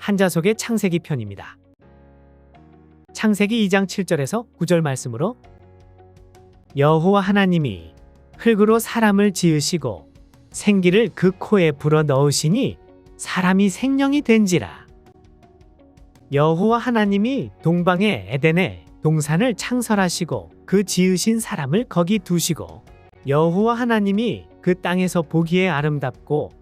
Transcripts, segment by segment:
한자 속의 창세기 편입니다. 창세기 2장 7절에서 9절 말씀으로 여호와 하나님이 흙으로 사람을 지으시고 생기를 그 코에 불어 넣으시니 사람이 생명이 된지라. 여호와 하나님이 동방의 에덴에 동산을 창설하시고 그 지으신 사람을 거기 두시고 여호와 하나님이 그 땅에서 보기에 아름답고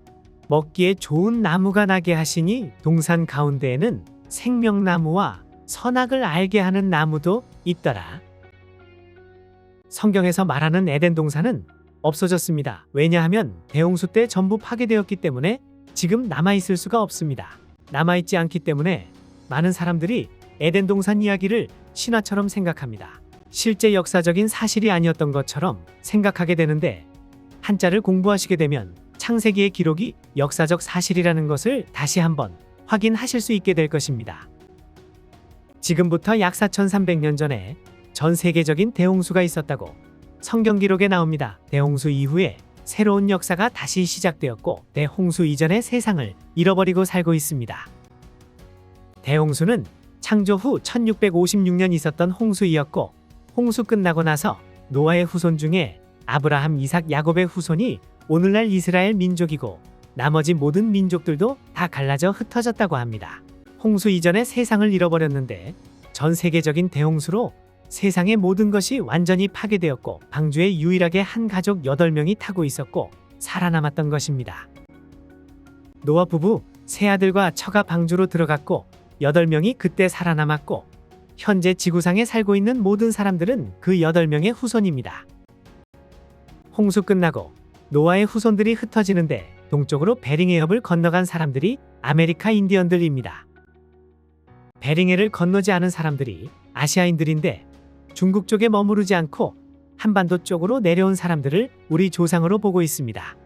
먹기에 좋은 나무가 나게 하시니 동산 가운데에는 생명나무와 선악을 알게 하는 나무도 있더라. 성경에서 말하는 에덴 동산은 없어졌습니다. 왜냐하면 대홍수 때 전부 파괴되었기 때문에 지금 남아있을 수가 없습니다. 남아있지 않기 때문에 많은 사람들이 에덴 동산 이야기를 신화처럼 생각합니다. 실제 역사적인 사실이 아니었던 것처럼 생각하게 되는데 한자를 공부하시게 되면 창세기의 기록이 역사적 사실이라는 것을 다시 한번 확인하실 수 있게 될 것입니다. 지금부터 약 4300년 전에 전 세계적인 대홍수가 있었다고 성경 기록에 나옵니다. 대홍수 이후에 새로운 역사가 다시 시작되었고 대홍수 이전의 세상을 잃어버리고 살고 있습니다. 대홍수는 창조 후 1656년 있었던 홍수이었고 홍수 끝나고 나서 노아의 후손 중에 아브라함, 이삭, 야곱의 후손이 오늘날 이스라엘 민족이고 나머지 모든 민족들도 다 갈라져 흩어졌다고 합니다. 홍수 이전의 세상을 잃어버렸는데 전 세계적인 대홍수로 세상의 모든 것이 완전히 파괴되었고 방주에 유일하게 한 가족 8명이 타고 있었고 살아남았던 것입니다. 노아 부부 세 아들과 처가 방주로 들어갔고 8명이 그때 살아남았고 현재 지구상에 살고 있는 모든 사람들은 그 8명의 후손입니다. 홍수 끝나고 노아의 후손들이 흩어지는데 동쪽으로 베링해 협을 건너간 사람들이 아메리카 인디언들입니다. 베링해를 건너지 않은 사람들이 아시아인들인데 중국 쪽에 머무르지 않고 한반도 쪽으로 내려온 사람들을 우리 조상으로 보고 있습니다.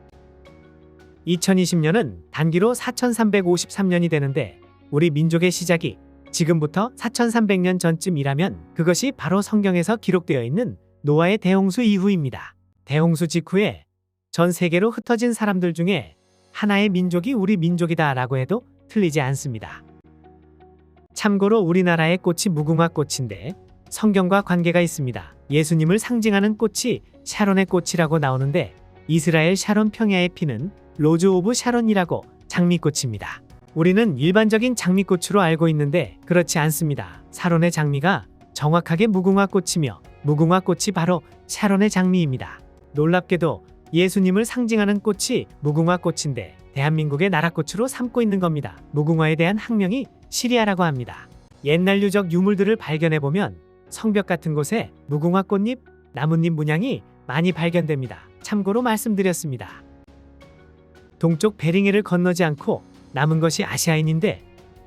2020년은 단기로 4353년이 되는데 우리 민족의 시작이 지금부터 4300년 전쯤이라면 그것이 바로 성경에서 기록되어 있는 노아의 대홍수 이후입니다. 대홍수 직후에 전 세계로 흩어진 사람들 중에 하나의 민족이 우리 민족이다 라고 해도 틀리지 않습니다. 참고로 우리나라의 꽃이 무궁화 꽃인데 성경과 관계가 있습니다. 예수님을 상징하는 꽃이 샤론의 꽃이라고 나오는데 이스라엘 샤론 평야의 피는 로즈 오브 샤론이라고 장미꽃입니다. 우리는 일반적인 장미꽃으로 알고 있는데 그렇지 않습니다. 샤론의 장미가 정확하게 무궁화 꽃이며 무궁화 꽃이 바로 샤론의 장미입니다. 놀랍게도 예수님을 상징하는 꽃이 무궁화 꽃인데 대한민국의 나라꽃으로 삼고 있는 겁니다. 무궁화에 대한 학명이 시리아라고 합니다. 옛날 유적 유물들을 발견해보면 성벽 같은 곳에 무궁화 꽃잎, 나뭇잎 문양이 많이 발견됩니다. 참고로 말씀드렸습니다. 동쪽 베링해를 건너지 않고 남은 것이 아시아인인데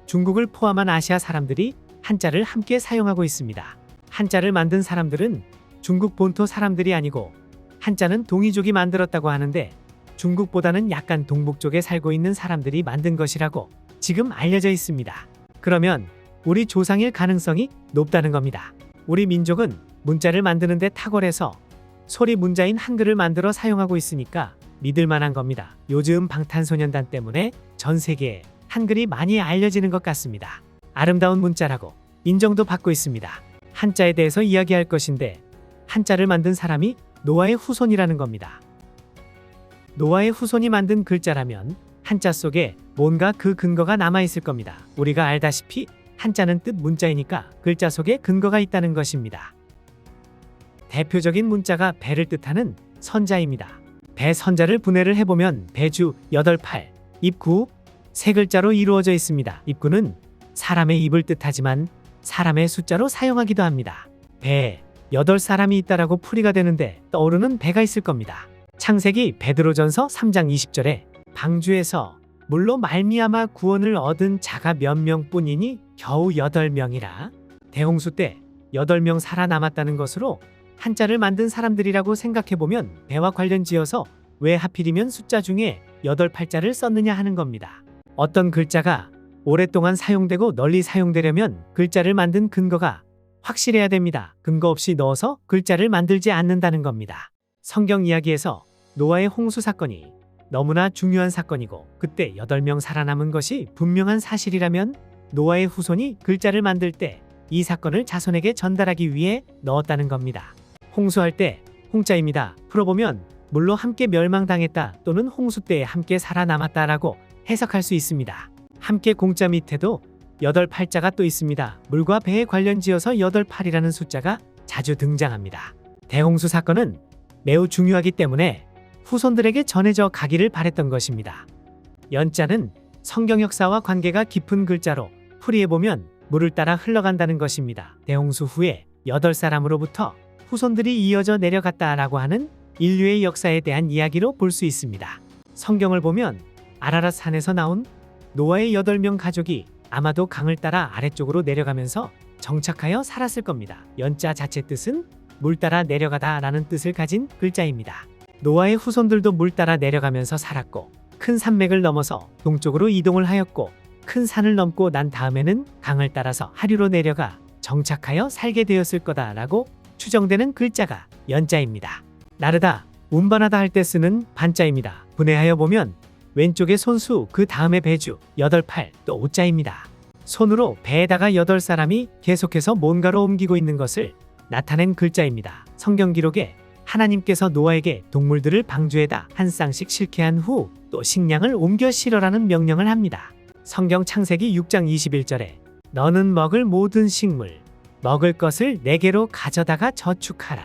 중국을 포함한 아시아 사람들이 한자를 함께 사용하고 있습니다. 한자를 만든 사람들은 중국 본토 사람들이 아니고 한자는 동이족이 만들었다고 하는데 중국보다는 약간 동북 쪽에 살고 있는 사람들이 만든 것이라고 지금 알려져 있습니다. 그러면 우리 조상일 가능성이 높다는 겁니다. 우리 민족은 문자를 만드는 데 탁월해서 소리 문자인 한글을 만들어 사용하고 있으니까 믿을 만한 겁니다. 요즘 방탄소년단 때문에 전 세계에 한글이 많이 알려지는 것 같습니다. 아름다운 문자라고 인정도 받고 있습니다. 한자에 대해서 이야기할 것인데 한자를 만든 사람이 노아의 후손이라는 겁니다. 노아의 후손이 만든 글자라면 한자 속에 뭔가 그 근거가 남아있을 겁니다. 우리가 알다시피 한자는 뜻 문자이니까 글자 속에 근거가 있다는 것입니다. 대표적인 문자가 배를 뜻하는 선자입니다. 배 선자를 분해를 해보면 배주 8, 8, 입구 세 글자로 이루어져 있습니다. 입구는 사람의 입을 뜻하지만 사람의 숫자로 사용하기도 합니다. 배에 8사람이 있다라고 풀이가 되는데 떠오르는 배가 있을 겁니다. 창세기 베드로전서 3장 20절에 방주에서 물로 말미암아 구원을 얻은 자가 몇 명뿐이니 겨우 8명이라 대홍수 때 8명 살아남았다는 것으로 한자를 만든 사람들이라고 생각해보면 배와 관련 지어서 왜 하필이면 숫자 중에 8, 8자를 썼느냐 하는 겁니다. 어떤 글자가 오랫동안 사용되고 널리 사용되려면 글자를 만든 근거가 확실해야 됩니다. 근거 없이 넣어서 글자를 만들지 않는다는 겁니다. 성경 이야기에서 노아의 홍수 사건이 너무나 중요한 사건이고 그때 8명 살아남은 것이 분명한 사실이라면 노아의 후손이 글자를 만들 때 이 사건을 자손에게 전달하기 위해 넣었다는 겁니다. 홍수할 때 홍자입니다. 풀어보면 물로 함께 멸망당했다 또는 홍수 때에 함께 살아남았다라고 해석할 수 있습니다. 함께 공자 밑에도 8팔자가 또 있습니다. 물과 배에 관련지어서 8팔이라는 숫자가 자주 등장합니다. 대홍수 사건은 매우 중요하기 때문에 후손들에게 전해져 가기를 바랬던 것입니다. 연자는 성경 역사와 관계가 깊은 글자로 풀이해보면 물을 따라 흘러간다는 것입니다. 대홍수 후에 8사람으로부터 후손들이 이어져 내려갔다라고 하는 인류의 역사에 대한 이야기로 볼 수 있습니다. 성경을 보면 아라랏 산에서 나온 노아의 8명 가족이 아마도 강을 따라 아래쪽으로 내려가면서 정착하여 살았을 겁니다. 연자 자체 뜻은 물 따라 내려가다 라는 뜻을 가진 글자입니다. 노아의 후손들도 물 따라 내려가면서 살았고 큰 산맥을 넘어서 동쪽으로 이동을 하였고 큰 산을 넘고 난 다음에는 강을 따라서 하류로 내려가 정착하여 살게 되었을 거다라고 추정되는 글자가 연자입니다. 나르다, 운반하다 할 때 쓰는 반자입니다. 분해하여 보면 왼쪽에 손수, 그 다음에 배주, 8팔, 또 오자입니다. 손으로 배에다가 8사람이 계속해서 뭔가로 옮기고 있는 것을 나타낸 글자입니다. 성경 기록에 하나님께서 노아에게 동물들을 방주에다 한 쌍씩 실게 한 후 또 식량을 옮겨 실어라는 명령을 합니다. 성경 창세기 6장 21절에 너는 먹을 모든 식물, 먹을 것을 내게로 가져다가 저축하라.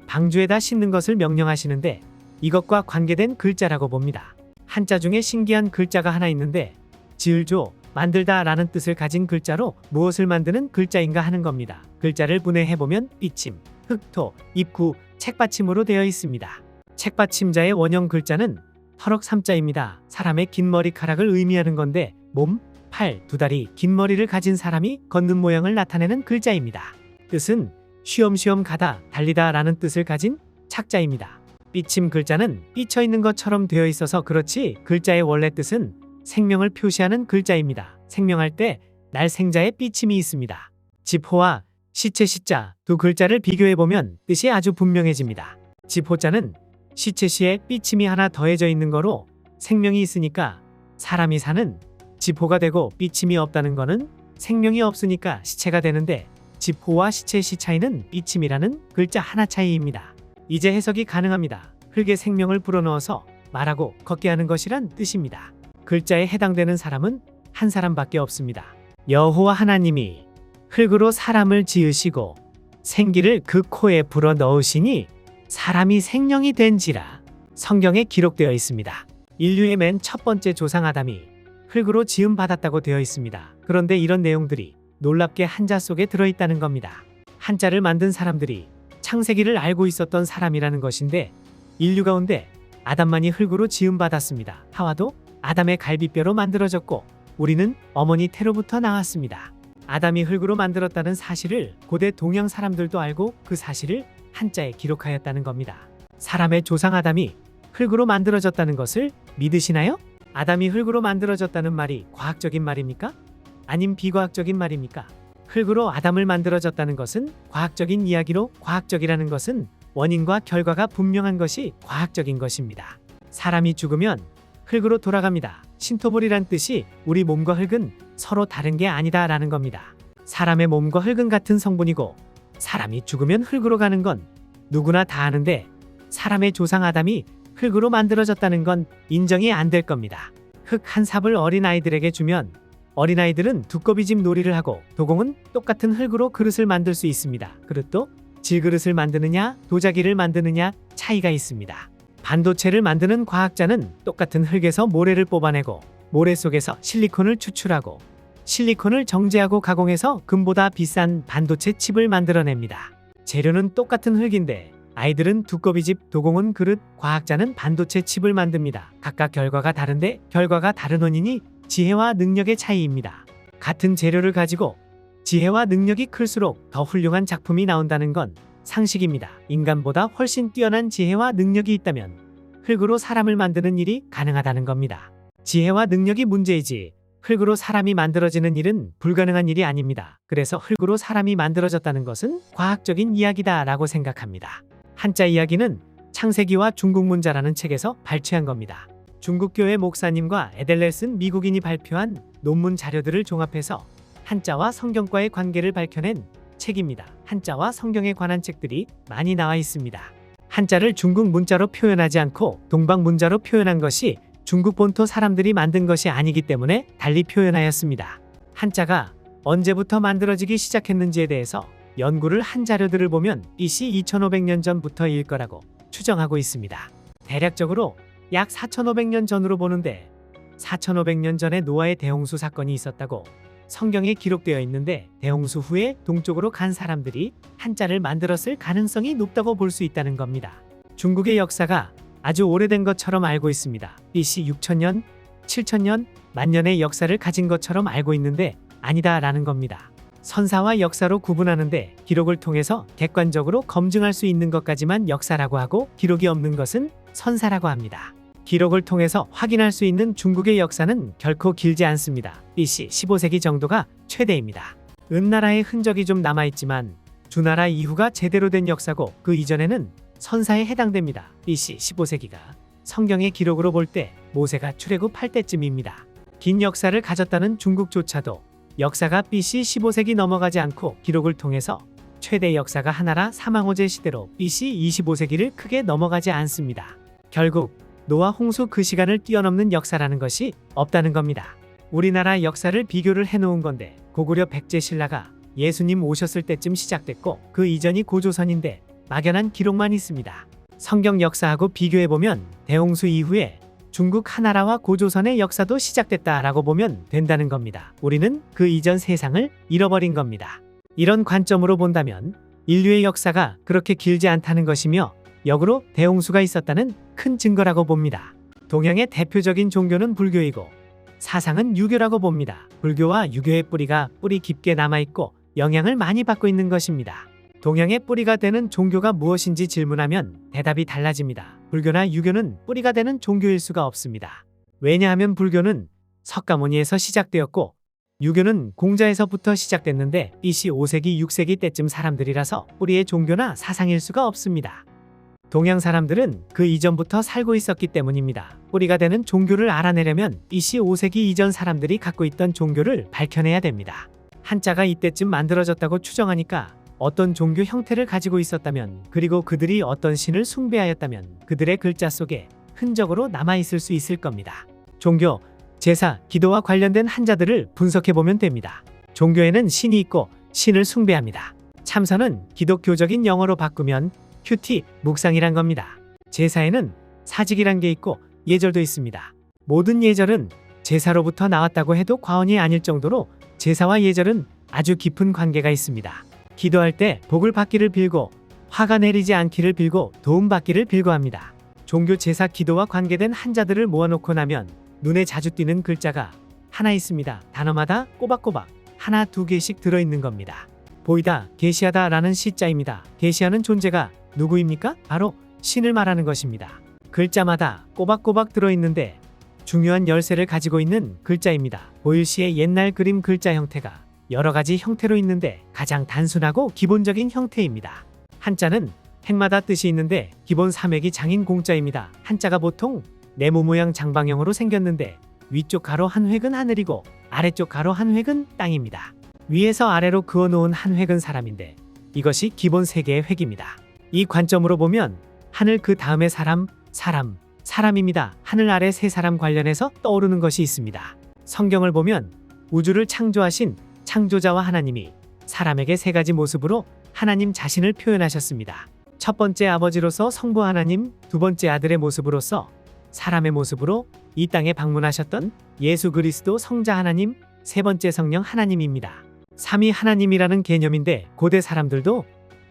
방주에다 싣는 것을 명령하시는데 이것과 관계된 글자라고 봅니다. 한자 중에 신기한 글자가 하나 있는데 지을조, 만들다 라는 뜻을 가진 글자로 무엇을 만드는 글자인가 하는 겁니다. 글자를 분해해보면 삐침, 흑토, 입구, 책받침으로 되어 있습니다. 책받침자의 원형 글자는 터럭삼자입니다. 사람의 긴 머리카락을 의미하는 건데 몸, 팔, 두 다리, 긴 머리를 가진 사람이 걷는 모양을 나타내는 글자입니다. 뜻은 쉬엄쉬엄 가다, 달리다 라는 뜻을 가진 착자입니다. 삐침 글자는 삐쳐있는 것처럼 되어 있어서 그렇지 글자의 원래 뜻은 생명을 표시하는 글자입니다. 생명할 때 날 생자에 삐침이 있습니다. 집호와 시체 시자 두 글자를 비교해보면 뜻이 아주 분명해집니다. 집호자는 시체 시에 삐침이 하나 더해져 있는 거로 생명이 있으니까 사람이 사는 집호가 되고 삐침이 없다는 거는 생명이 없으니까 시체가 되는데 집호와 시체 시 차이는 삐침이라는 글자 하나 차이입니다. 이제 해석이 가능합니다. 흙에 생명을 불어넣어서 말하고 걷게 하는 것이란 뜻입니다. 글자에 해당되는 사람은 한 사람밖에 없습니다. 여호와 하나님이 흙으로 사람을 지으시고 생기를 그 코에 불어넣으시니 사람이 생명이 된지라 성경에 기록되어 있습니다. 인류의 맨 첫 번째 조상 아담이 흙으로 지음받았다고 되어 있습니다. 그런데 이런 내용들이 놀랍게 한자 속에 들어있다는 겁니다. 한자를 만든 사람들이 창세기를 알고 있었던 사람이라는 것인데 인류 가운데 아담만이 흙으로 지음받았습니다. 하와도 아담의 갈비뼈로 만들어졌고 우리는 어머니 태로부터 나왔습니다. 아담이 흙으로 만들었다는 사실을 고대 동양 사람들도 알고 그 사실을 한자에 기록하였다는 겁니다. 사람의 조상 아담이 흙으로 만들어졌다는 것을 믿으시나요? 아담이 흙으로 만들어졌다는 말이 과학적인 말입니까? 아님 비과학적인 말입니까? 흙으로 아담을 만들어졌다는 것은 과학적인 이야기로 과학적이라는 것은 원인과 결과가 분명한 것이 과학적인 것입니다. 사람이 죽으면 흙으로 돌아갑니다. 신토불이란 뜻이 우리 몸과 흙은 서로 다른 게 아니다 라는 겁니다. 사람의 몸과 흙은 같은 성분이고 사람이 죽으면 흙으로 가는 건 누구나 다 아는데 사람의 조상 아담이 흙으로 만들어졌다는 건 인정이 안 될 겁니다. 흙 한 삽을 어린아이들에게 주면 어린아이들은 두꺼비집 놀이를 하고 도공은 똑같은 흙으로 그릇을 만들 수 있습니다. 그릇도 질그릇을 만드느냐 도자기를 만드느냐 차이가 있습니다. 반도체를 만드는 과학자는 똑같은 흙에서 모래를 뽑아내고 모래 속에서 실리콘을 추출하고 실리콘을 정제하고 가공해서 금보다 비싼 반도체 칩을 만들어냅니다. 재료는 똑같은 흙인데 아이들은 두꺼비집, 도공은 그릇, 과학자는 반도체 칩을 만듭니다. 각각 결과가 다른데 결과가 다른 원인이 지혜와 능력의 차이입니다. 같은 재료를 가지고 지혜와 능력이 클수록 더 훌륭한 작품이 나온다는 건 상식입니다. 인간보다 훨씬 뛰어난 지혜와 능력이 있다면 흙으로 사람을 만드는 일이 가능하다는 겁니다. 지혜와 능력이 문제이지 흙으로 사람이 만들어지는 일은 불가능한 일이 아닙니다. 그래서 흙으로 사람이 만들어졌다는 것은 과학적인 이야기다라고 생각합니다. 한자 이야기는 창세기와 중국문자라는 책에서 발췌한 겁니다. 중국교회 목사님과 에델레슨 미국인이 발표한 논문 자료들을 종합해서 한자와 성경과의 관계를 밝혀낸 책입니다. 한자와 성경에 관한 책들이 많이 나와 있습니다. 한자를 중국 문자로 표현하지 않고 동방 문자로 표현한 것이 중국 본토 사람들이 만든 것이 아니기 때문에 달리 표현하였습니다. 한자가 언제부터 만들어지기 시작했는지에 대해서 연구를 한 자료들을 보면 BC 2500년 전부터일 거라고 추정하고 있습니다. 대략적으로 약 4500년 전으로 보는데 4500년 전에 노아의 대홍수 사건이 있었다고 성경에 기록되어 있는데 대홍수 후에 동쪽으로 간 사람들이 한자를 만들었을 가능성이 높다고 볼 수 있다는 겁니다. 중국의 역사가 아주 오래된 것처럼 알고 있습니다. BC 6000년, 7000년, 만년의 역사를 가진 것처럼 알고 있는데 아니다라는 겁니다. 선사와 역사로 구분하는데 기록을 통해서 객관적으로 검증할 수 있는 것까지만 역사라고 하고 기록이 없는 것은 선사라고 합니다. 기록을 통해서 확인할 수 있는 중국의 역사는 결코 길지 않습니다. BC 15세기 정도가 최대입니다. 은나라의 흔적이 좀 남아있지만 주나라 이후가 제대로 된 역사고 그 이전에는 선사에 해당됩니다. BC 15세기가 성경의 기록으로 볼 때 모세가 출애굽할 때쯤입니다. 긴 역사를 가졌다는 중국조차도 역사가 BC 15세기 넘어가지 않고 기록을 통해서 최대 역사가 하나라 사망호제 시대로 BC 25세기를 크게 넘어가지 않습니다. 결국 노아 홍수 그 시간을 뛰어넘는 역사라는 것이 없다는 겁니다. 우리나라 역사를 비교를 해놓은 건데 고구려 백제 신라가 예수님 오셨을 때쯤 시작됐고 그 이전이 고조선인데 막연한 기록만 있습니다. 성경 역사하고 비교해보면 대홍수 이후에 중국 하나라와 고조선의 역사도 시작됐다라고 보면 된다는 겁니다. 우리는 그 이전 세상을 잃어버린 겁니다. 이런 관점으로 본다면 인류의 역사가 그렇게 길지 않다는 것이며 역으로 대홍수가 있었다는 큰 증거라고 봅니다. 동양의 대표적인 종교는 불교이고 사상은 유교라고 봅니다. 불교와 유교의 뿌리가 뿌리 깊게 남아있고 영향을 많이 받고 있는 것입니다. 동양의 뿌리가 되는 종교가 무엇인지 질문하면 대답이 달라집니다. 불교나 유교는 뿌리가 되는 종교일 수가 없습니다. 왜냐하면 불교는 석가모니에서 시작되었고 유교는 공자에서부터 시작됐는데 BC 5세기 6세기 때쯤 사람들이라서 뿌리의 종교나 사상일 수가 없습니다. 동양 사람들은 그 이전부터 살고 있었기 때문입니다. 뿌리가 되는 종교를 알아내려면 BC 5세기 이전 사람들이 갖고 있던 종교를 밝혀내야 됩니다. 한자가 이때쯤 만들어졌다고 추정하니까 어떤 종교 형태를 가지고 있었다면 그리고 그들이 어떤 신을 숭배하였다면 그들의 글자 속에 흔적으로 남아있을 수 있을 겁니다. 종교, 제사, 기도와 관련된 한자들을 분석해보면 됩니다. 종교에는 신이 있고 신을 숭배합니다. 참선은 기독교적인 영어로 바꾸면 큐티, 묵상이란 겁니다. 제사에는 사직이란 게 있고 예절도 있습니다. 모든 예절은 제사로부터 나왔다고 해도 과언이 아닐 정도로 제사와 예절은 아주 깊은 관계가 있습니다. 기도할 때 복을 받기를 빌고 화가 내리지 않기를 빌고 도움받기를 빌고 합니다. 종교 제사 기도와 관계된 한자들을 모아놓고 나면 눈에 자주 띄는 글자가 하나 있습니다. 단어마다 꼬박꼬박 하나 두 개씩 들어있는 겁니다. 보이다, 계시하다 라는 시자입니다. 계시하는 존재가 누구입니까? 바로 신을 말하는 것입니다. 글자마다 꼬박꼬박 들어있는데 중요한 열쇠를 가지고 있는 글자입니다. 보일시의 옛날 그림 글자 형태가 여러 가지 형태로 있는데 가장 단순하고 기본적인 형태입니다. 한자는 핵마다 뜻이 있는데 기본 삼획이 장인 공자입니다. 한자가 보통 네모 모양 장방형으로 생겼는데 위쪽 가로 한 획은 하늘이고 아래쪽 가로 한 획은 땅입니다. 위에서 아래로 그어놓은 한 획은 사람인데 이것이 기본 세 개의 획입니다. 이 관점으로 보면 하늘 그 다음에 사람입니다. 하늘 아래 세 사람 관련해서 떠오르는 것이 있습니다. 성경을 보면 우주를 창조하신 창조자와 하나님이 사람에게 세 가지 모습으로 하나님 자신을 표현하셨습니다. 첫 번째 아버지로서 성부 하나님, 두 번째 아들의 모습으로서 사람의 모습으로 이 땅에 방문하셨던 예수 그리스도 성자 하나님, 세 번째 성령 하나님입니다. 삼위 하나님이라는 개념인데 고대 사람들도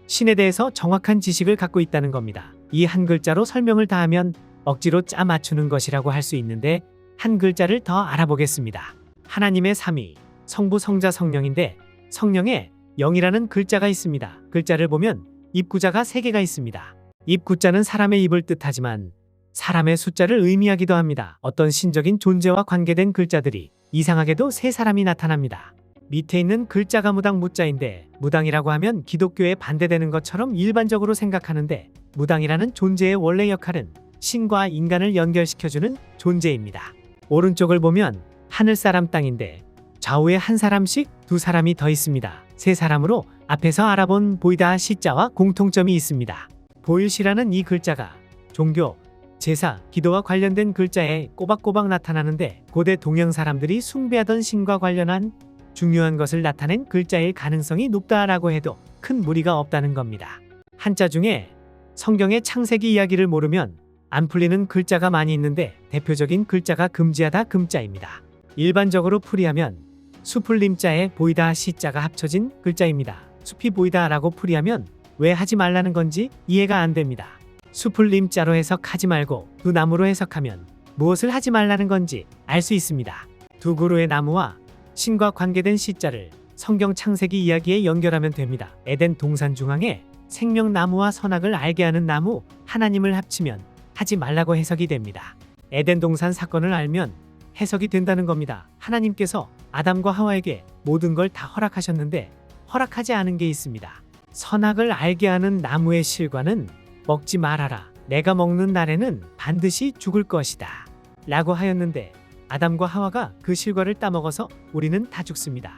신에 대해서 정확한 지식을 갖고 있다는 겁니다. 이 한 글자로 설명을 다하면 억지로 짜 맞추는 것이라고 할 수 있는데 한 글자를 더 알아보겠습니다. 하나님의 삼위, 성부, 성자, 성령인데 성령에 영이라는 글자가 있습니다. 글자를 보면 입구자가 3개가 있습니다. 입구자는 사람의 입을 뜻하지만 사람의 숫자를 의미하기도 합니다. 어떤 신적인 존재와 관계된 글자들이 이상하게도 세 사람이 나타납니다. 밑에 있는 글자가 무당 무자인데 무당이라고 하면 기독교에 반대되는 것처럼 일반적으로 생각하는데 무당이라는 존재의 원래 역할은 신과 인간을 연결시켜주는 존재입니다. 오른쪽을 보면 하늘 사람 땅인데 좌우에 한 사람씩 두 사람이 더 있습니다. 세 사람으로 앞에서 알아본 보이다 시자와 공통점이 있습니다. 보일시라는 이 글자가 종교, 제사, 기도와 관련된 글자에 꼬박꼬박 나타나는데 고대 동양 사람들이 숭배하던 신과 관련한 중요한 것을 나타낸 글자일 가능성이 높다라고 해도 큰 무리가 없다는 겁니다. 한자 중에 성경의 창세기 이야기를 모르면 안 풀리는 글자가 많이 있는데 대표적인 글자가 금지하다 금자입니다. 일반적으로 풀이하면 숲을 림자에 보이다 시자가 합쳐진 글자입니다. 숲이 보이다라고 풀이하면 왜 하지 말라는 건지 이해가 안 됩니다. 숲을 림자로 해석하지 말고 두 나무로 해석하면 무엇을 하지 말라는 건지 알 수 있습니다. 두 그루의 나무와 신과 관계된 시자를 성경 창세기 이야기에 연결하면 됩니다. 에덴 동산 중앙에 생명나무와 선악을 알게 하는 나무 하나님을 합치면 하지 말라고 해석이 됩니다. 에덴 동산 사건을 알면 해석이 된다는 겁니다. 하나님께서 아담과 하와에게 모든 걸 다 허락하셨는데 허락하지 않은 게 있습니다. 선악을 알게 하는 나무의 실과는 먹지 말아라. 내가 먹는 날에는 반드시 죽을 것이다. 라고 하였는데 아담과 하와가 그 실과를 따먹어서 우리는 다 죽습니다.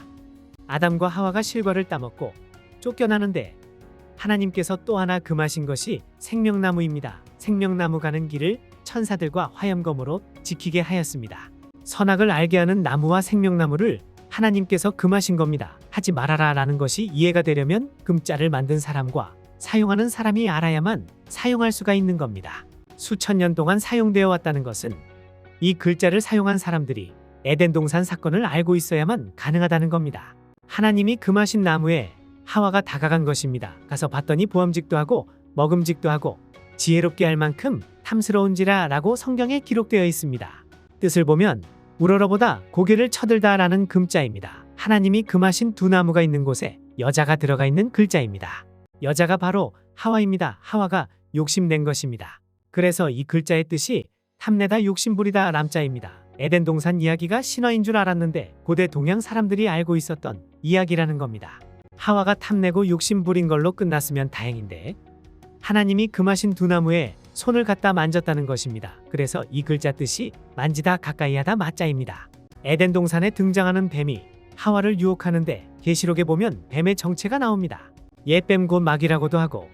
아담과 하와가 실과를 따먹고 쫓겨나는데 하나님께서 또 하나 금하신 것이 생명나무입니다. 생명나무 가는 길을 천사들과 화염검으로 지키게 하였습니다. 선악을 알게 하는 나무와 생명나무를 하나님께서 금하신 겁니다. 하지 말아라 라는 것이 이해가 되려면 금자를 만든 사람과 사용하는 사람이 알아야만 사용할 수가 있는 겁니다. 수천 년 동안 사용되어 왔다는 것은 이 글자를 사용한 사람들이 에덴 동산 사건을 알고 있어야만 가능하다는 겁니다. 하나님이 금하신 나무에 하와가 다가간 것입니다. 가서 봤더니 보암직도 하고 먹음직도 하고 지혜롭게 할 만큼 탐스러운지라 라고 성경에 기록되어 있습니다. 뜻을 보면 우러러보다 고개를 쳐들다 라는 금자입니다. 하나님이 금하신 두 나무가 있는 곳에 여자가 들어가 있는 글자입니다. 여자가 바로 하와입니다. 하와가 욕심낸 것입니다. 그래서 이 글자의 뜻이 탐내다 욕심부리다 람자입니다. 에덴 동산 이야기가 신화인 줄 알았는데 고대 동양 사람들이 알고 있었던 이야기라는 겁니다. 하와가 탐내고 욕심부린 걸로 끝났으면 다행인데 하나님이 금하신 두 나무에 손을 갖다 만졌다는 것입니다. 그래서 이 글자 뜻이 만지다 가까이 하다 맞자입니다. 에덴 동산에 등장하는 뱀이 하와를 유혹하는데 계시록에 보면 뱀의 정체가 나옵니다. 옛뱀 곧 마귀라고도 하고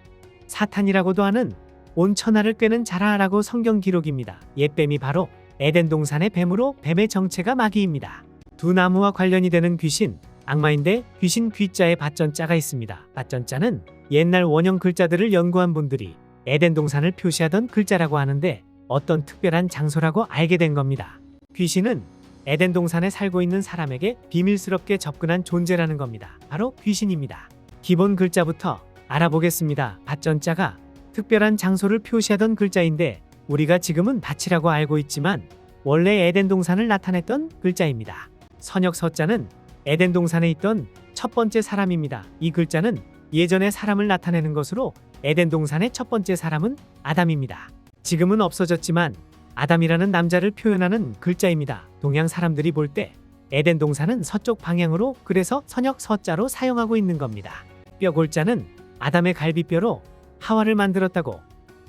사탄이라고도 하는 온 천하를 꿰는 자라라고 성경 기록입니다. 옛뱀이 바로 에덴 동산의 뱀으로 뱀의 정체가 마귀입니다. 두 나무와 관련이 되는 귀신, 악마인데 귀신 귀자에 밭전자가 있습니다. 밭전자는 옛날 원형 글자들을 연구한 분들이 에덴 동산을 표시하던 글자라고 하는데 어떤 특별한 장소라고 알게 된 겁니다. 귀신은 에덴 동산에 살고 있는 사람에게 비밀스럽게 접근한 존재라는 겁니다. 바로 귀신입니다. 기본 글자부터 알아보겠습니다. 밭전자가 특별한 장소를 표시하던 글자인데 우리가 지금은 밭이라고 알고 있지만 원래 에덴 동산을 나타냈던 글자입니다. 선역 서자는 에덴 동산에 있던 첫 번째 사람입니다. 이 글자는 예전에 사람을 나타내는 것으로 에덴 동산의 첫 번째 사람은 아담입니다. 지금은 없어졌지만 아담이라는 남자를 표현하는 글자입니다. 동양 사람들이 볼 때 에덴 동산은 서쪽 방향으로 그래서 선역 서자로 사용하고 있는 겁니다. 뼈골자는 아담의 갈비뼈로 하와를 만들었다고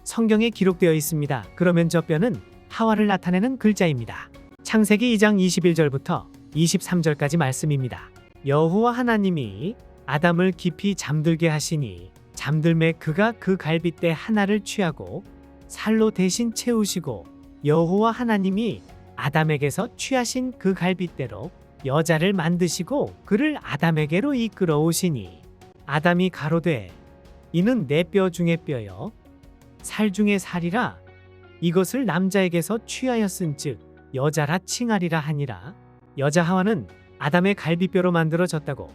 성경에 기록되어 있습니다. 그러면 저 뼈는 하와를 나타내는 글자입니다. 창세기 2장 21절부터 23절까지 말씀입니다. 여호와 하나님이 아담을 깊이 잠들게 하시니 잠들매 그가 그 갈빗대 하나를 취하고 살로 대신 채우시고 여호와 하나님이 아담에게서 취하신 그 갈빗대로 여자를 만드시고 그를 아담에게로 이끌어 오시니 아담이 가로되 이는 내 뼈 중에 뼈여 살 중에 살이라 이것을 남자에게서 취하였은즉 여자라 칭하리라 하니라. 여자 하와는 아담의 갈비뼈로 만들어졌다고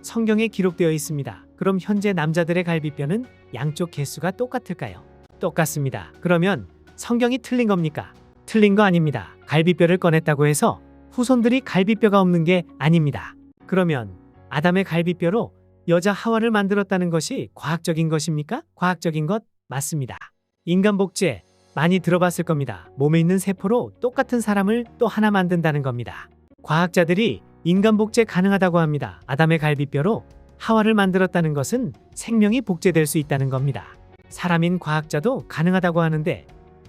성경에 기록되어 있습니다. 그럼 현재 남자들의 갈비뼈는 양쪽 개수가 똑같을까요? 똑같습니다. 그러면 성경이 틀린 겁니까? 틀린 거 아닙니다. 갈비뼈를 꺼냈다고 해서 후손들이 갈비뼈가 없는 게 아닙니다. 그러면 아담의 갈비뼈로 여자 하와를 만들었다는 것이 과학적인 것입니까? 과학적인 것 맞습니다. 인간 복제 많이 들어봤을 겁니다. 몸에 있는 세포로 똑같은 사람을 또 하나 만든다는 겁니다. 과학자들이 인간 복제 가능하다고 합니다. 아담의 갈비뼈로 하와를 만들었다는 것은 생명이 복제될 수 있다는 겁니다. 사람인 과학자도 가능하다고 하는데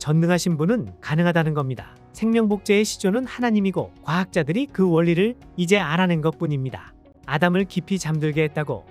전능하신 분은 가능하다는 겁니다. 생명복제의 시조는 하나님이고 과학자들이 그 원리를 이제 알아낸 것뿐입니다. 아담을 깊이 잠들게 했다고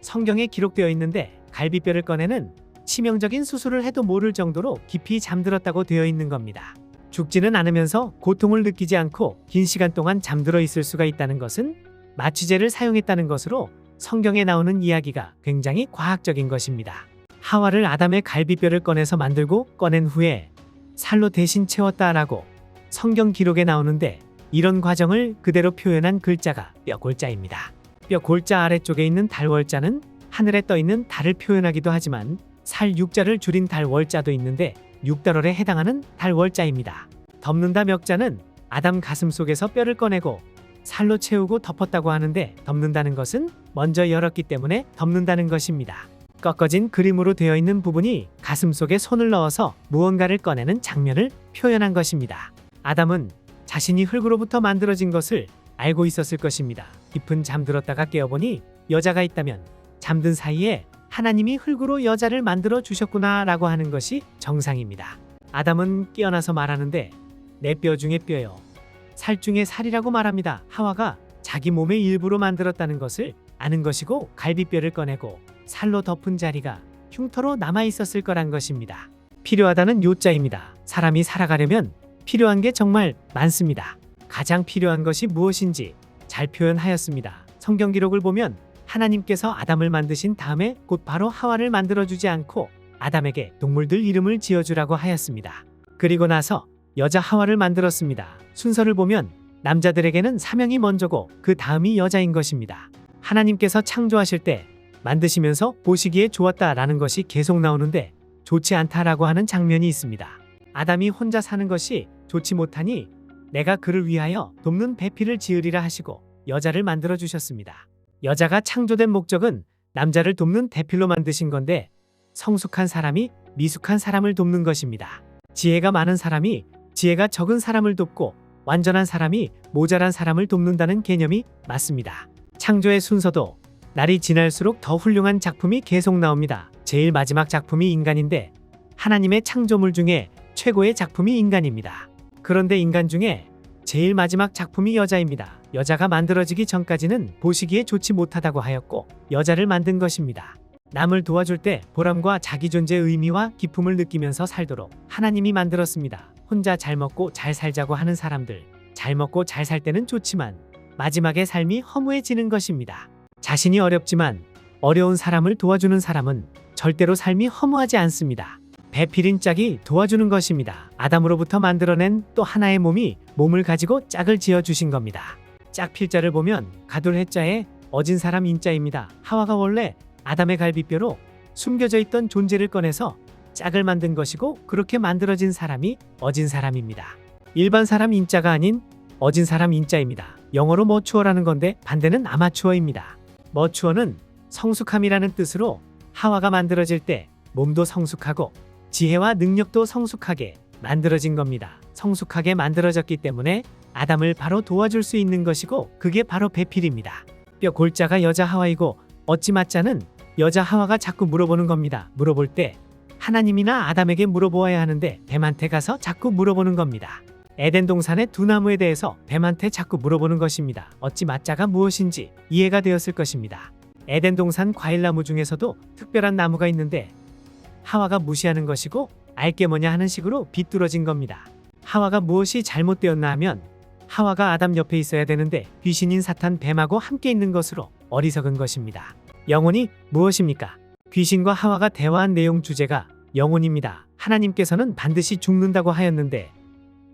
성경에 기록되어 있는데 갈비뼈를 꺼내는 치명적인 수술을 해도 모를 정도로 깊이 잠들었다고 되어 있는 겁니다. 죽지는 않으면서 고통을 느끼지 않고 긴 시간 동안 잠들어 있을 수가 있다는 것은 마취제를 사용했다는 것으로 성경에 나오는 이야기가 굉장히 과학적인 것입니다. 하와를 아담의 갈비뼈를 꺼내서 만들고 꺼낸 후에 살로 대신 채웠다라고 성경 기록에 나오는데 이런 과정을 그대로 표현한 글자가 뼈골자입니다. 뼈골자 아래쪽에 있는 달월자는 하늘에 떠있는 달을 표현하기도 하지만 살 육자를 줄인 달월자도 있는데 육달월에 해당하는 달월자입니다. 덮는다 멱자는 아담 가슴 속에서 뼈를 꺼내고 살로 채우고 덮었다고 하는데 덮는다는 것은 먼저 열었기 때문에 덮는다는 것입니다. 꺾어진 그림으로 되어 있는 부분이 가슴 속에 손을 넣어서 무언가를 꺼내는 장면을 표현한 것입니다. 아담은 자신이 흙으로부터 만들어진 것을 알고 있었을 것입니다. 깊은 잠들었다가 깨어보니 여자가 있다면 잠든 사이에 하나님이 흙으로 여자를 만들어 주셨구나 라고 하는 것이 정상입니다. 아담은 깨어나서 말하는데 내 뼈 중에 뼈요, 살 중에 살이라고 말합니다. 하와가 자기 몸의 일부로 만들었다는 것을 아는 것이고 갈비뼈를 꺼내고 살로 덮은 자리가 흉터로 남아 있었을 거란 것입니다. 필요하다는 요자입니다. 사람이 살아가려면 필요한 게 정말 많습니다. 가장 필요한 것이 무엇인지 잘 표현하였습니다. 성경 기록을 보면 하나님께서 아담을 만드신 다음에 곧 바로 하와를 만들어주지 않고 아담에게 동물들 이름을 지어주라고 하였습니다. 그리고 나서 여자 하와를 만들었습니다. 순서를 보면 남자들에게는 사명이 먼저고 그 다음이 여자인 것입니다. 하나님께서 창조하실 때 만드시면서 보시기에 좋았다라는 것이 계속 나오는데 좋지 않다라고 하는 장면이 있습니다. 아담이 혼자 사는 것이 좋지 못하니 내가 그를 위하여 돕는 배필을 지으리라 하시고 여자를 만들어 주셨습니다. 여자가 창조된 목적은 남자를 돕는 대필로 만드신 건데 성숙한 사람이 미숙한 사람을 돕는 것입니다. 지혜가 많은 사람이 지혜가 적은 사람을 돕고 완전한 사람이 모자란 사람을 돕는다는 개념이 맞습니다. 창조의 순서도 날이 지날수록 더 훌륭한 작품이 계속 나옵니다. 제일 마지막 작품이 인간인데 하나님의 창조물 중에 최고의 작품이 인간입니다. 그런데 인간 중에 제일 마지막 작품이 여자입니다. 여자가 만들어지기 전까지는 보시기에 좋지 못하다고 하였고 여자를 만든 것입니다. 남을 도와줄 때 보람과 자기 존재의 의미와 기쁨을 느끼면서 살도록 하나님이 만들었습니다. 혼자 잘 먹고 잘 살자고 하는 사람들, 잘 먹고 잘 살 때는 좋지만 마지막에 삶이 허무해지는 것입니다. 자신이 어렵지만 어려운 사람을 도와주는 사람은 절대로 삶이 허무하지 않습니다. 배필인 짝이 도와주는 것입니다. 아담으로부터 만들어낸 또 하나의 몸을 가지고 짝을 지어주신 겁니다. 짝 필자를 보면 가둘 해자에 어진 사람 인자입니다. 하와가 원래 아담의 갈비뼈로 숨겨져 있던 존재를 꺼내서 짝을 만든 것이고 그렇게 만들어진 사람이 어진 사람입니다. 일반 사람 인자가 아닌 어진 사람 인자입니다. 영어로 머추어라는 건데 반대는 아마추어입니다. 머추어는 성숙함이라는 뜻으로 하와가 만들어질 때 몸도 성숙하고 지혜와 능력도 성숙하게 만들어진 겁니다. 성숙하게 만들어졌기 때문에 아담을 바로 도와줄 수 있는 것이고 그게 바로 배필입니다. 뼈 골자가 여자 하와이고 어찌 맞자는 여자 하와가 자꾸 물어보는 겁니다. 물어볼 때 하나님이나 아담에게 물어보아야 하는데 뱀한테 가서 자꾸 물어보는 겁니다. 에덴 동산의 두 나무에 대해서 뱀한테 자꾸 물어보는 것입니다. 어찌 맞자가 무엇인지 이해가 되었을 것입니다. 에덴 동산 과일나무 중에서도 특별한 나무가 있는데 하와가 무시하는 것이고 알게 뭐냐 하는 식으로 비뚤어진 겁니다. 하와가 무엇이 잘못되었나 하면 하와가 아담 옆에 있어야 되는데 귀신인 사탄 뱀하고 함께 있는 것으로 어리석은 것입니다. 영혼이 무엇입니까? 귀신과 하와가 대화한 내용 주제가 영혼입니다. 하나님께서는 반드시 죽는다고 하였는데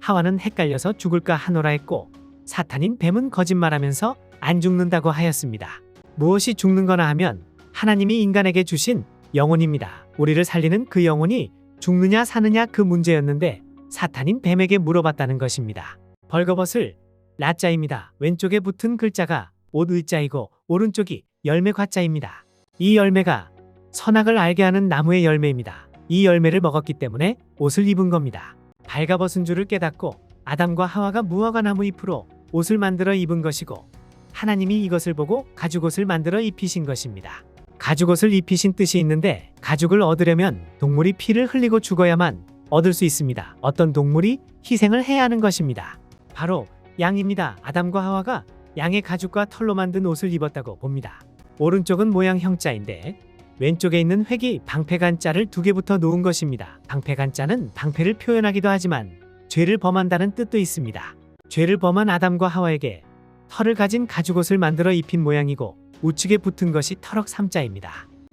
하와는 헷갈려서 죽을까 하노라 했고 사탄인 뱀은 거짓말하면서 안 죽는다고 하였습니다. 무엇이 죽는 거나 하면 하나님이 인간에게 주신 영혼입니다. 우리를 살리는 그 영혼이 죽느냐 사느냐 그 문제였는데 사탄인 뱀에게 물어봤다는 것입니다. 벌거벗을 라자입니다. 왼쪽에 붙은 글자가 옷 의자이고 오른쪽이 열매 과자입니다. 이 열매가 선악을 알게 하는 나무의 열매입니다. 이 열매를 먹었기 때문에 옷을 입은 겁니다. 발가벗은 줄을 깨닫고 아담과 하와가 무화과 나무 잎으로 옷을 만들어 입은 것이고 하나님이 이것을 보고 가죽옷을 만들어 입히신 것입니다. 가죽옷을 입히신 뜻이 있는데 가죽을 얻으려면 동물이 피를 흘리고 죽어야만 얻을 수 있습니다. 어떤 동물이 희생을 해야 하는 것입니다. 바로 양입니다. 아담과 하와가 양의 가죽과 털로 만든 옷을 입었다고 봅니다. 오른쪽은 모양 형자인데 왼쪽에 있는 획이 방패간자를 2개부터 놓은 것입니다. 방패간자는 방패를 표현하기도 하지만 죄를 범한다는 뜻도 있습니다. 죄를 범한 아담과 하와에게 털을 가진 가죽옷을 만들어 입힌 모양이고 우측에 붙은 것이 터럭 3자입니다.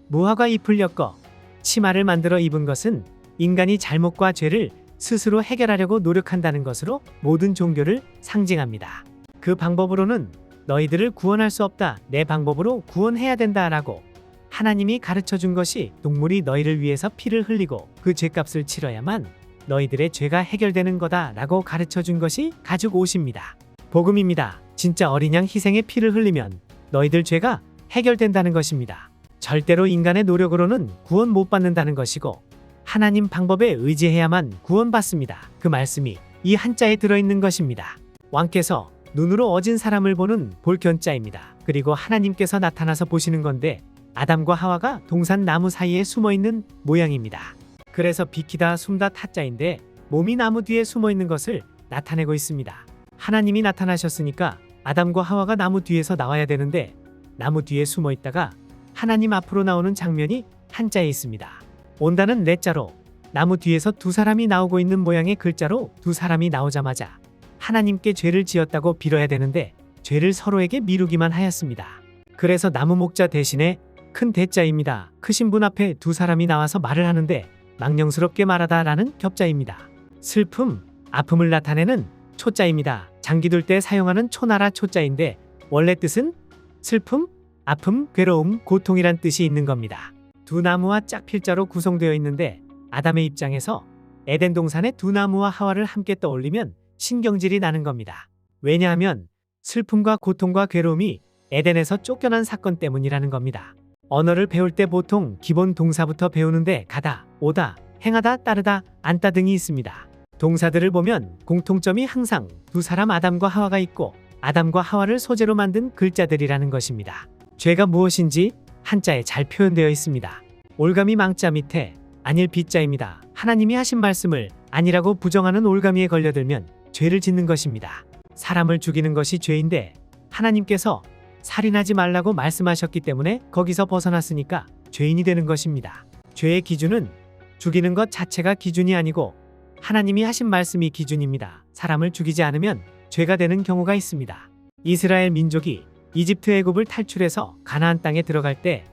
무화과 잎을 엮어 치마를 만들어 입은 것은 인간이 잘못과 죄를 스스로 해결하려고 노력한다는 것으로 모든 종교를 상징합니다. 그 방법으로는 너희들을 구원할 수 없다. 내 방법으로 구원해야 된다. 라고 하나님이 가르쳐 준 것이 동물이 너희를 위해서 피를 흘리고 그 죄값을 치러야만 너희들의 죄가 해결되는 거다. 라고 가르쳐 준 것이 가죽 옷입니다. 복음입니다. 진짜 어린 양 희생의 피를 흘리면 너희들 죄가 해결된다는 것입니다. 절대로 인간의 노력으로는 구원 못 받는다는 것이고 하나님 방법에 의지해야만 구원받습니다. 그 말씀이 이 한자에 들어있는 것입니다. 왕께서 눈으로 어진 사람을 보는 볼견자입니다. 그리고 하나님께서 나타나서 보시는 건데 아담과 하와가 동산 나무 사이에 숨어있는 모양입니다. 그래서 비키다 숨다 타자인데 몸이 나무 뒤에 숨어있는 것을 나타내고 있습니다. 하나님이 나타나셨으니까 아담과 하와가 나무 뒤에서 나와야 되는데 나무 뒤에 숨어있다가 하나님 앞으로 나오는 장면이 한자에 있습니다. 온다는 넷자로 나무 뒤에서 두 사람이 나오고 있는 모양의 글자로 두 사람이 나오자마자 하나님께 죄를 지었다고 빌어야 되는데 죄를 서로에게 미루기만 하였습니다. 그래서 나무 목자 대신에 큰 대자입니다. 크신 분 앞에 두 사람이 나와서 말을 하는데 망령스럽게 말하다 라는 겹자입니다. 슬픔, 아픔을 나타내는 초자입니다. 장기둘 때 사용하는 초나라 초자인데 원래 뜻은 슬픔, 아픔, 괴로움, 고통이란 뜻이 있는 겁니다. 두 나무와 짝필자로 구성되어 있는데 아담의 입장에서 에덴 동산의 두 나무와 하와를 함께 떠올리면 신경질이 나는 겁니다. 왜냐하면 슬픔과 고통과 괴로움이 에덴에서 쫓겨난 사건 때문이라는 겁니다. 언어를 배울 때 보통 기본 동사부터 배우는데 가다, 오다, 행하다, 따르다, 앉다 등이 있습니다. 동사들을 보면 공통점이 항상 두 사람 아담과 하와가 있고 아담과 하와를 소재로 만든 글자들이라는 것입니다. 죄가 무엇인지 한자에 잘 표현되어 있습니다. 올가미 망자 밑에 아닐 비자입니다. 하나님이 하신 말씀을 아니라고 부정하는 올가미에 걸려들면 죄를 짓는 것입니다. 사람을 죽이는 것이 죄인데 하나님께서 살인하지 말라고 말씀하셨기 때문에 거기서 벗어났으니까 죄인이 되는 것입니다. 죄의 기준은 죽이는 것 자체가 기준이 아니고 하나님이 하신 말씀이 기준입니다. 사람을 죽이지 않으면 죄가 되는 경우가 있습니다. 이스라엘 민족이 이집트 애굽을 탈출해서 가나안 땅에 들어갈 때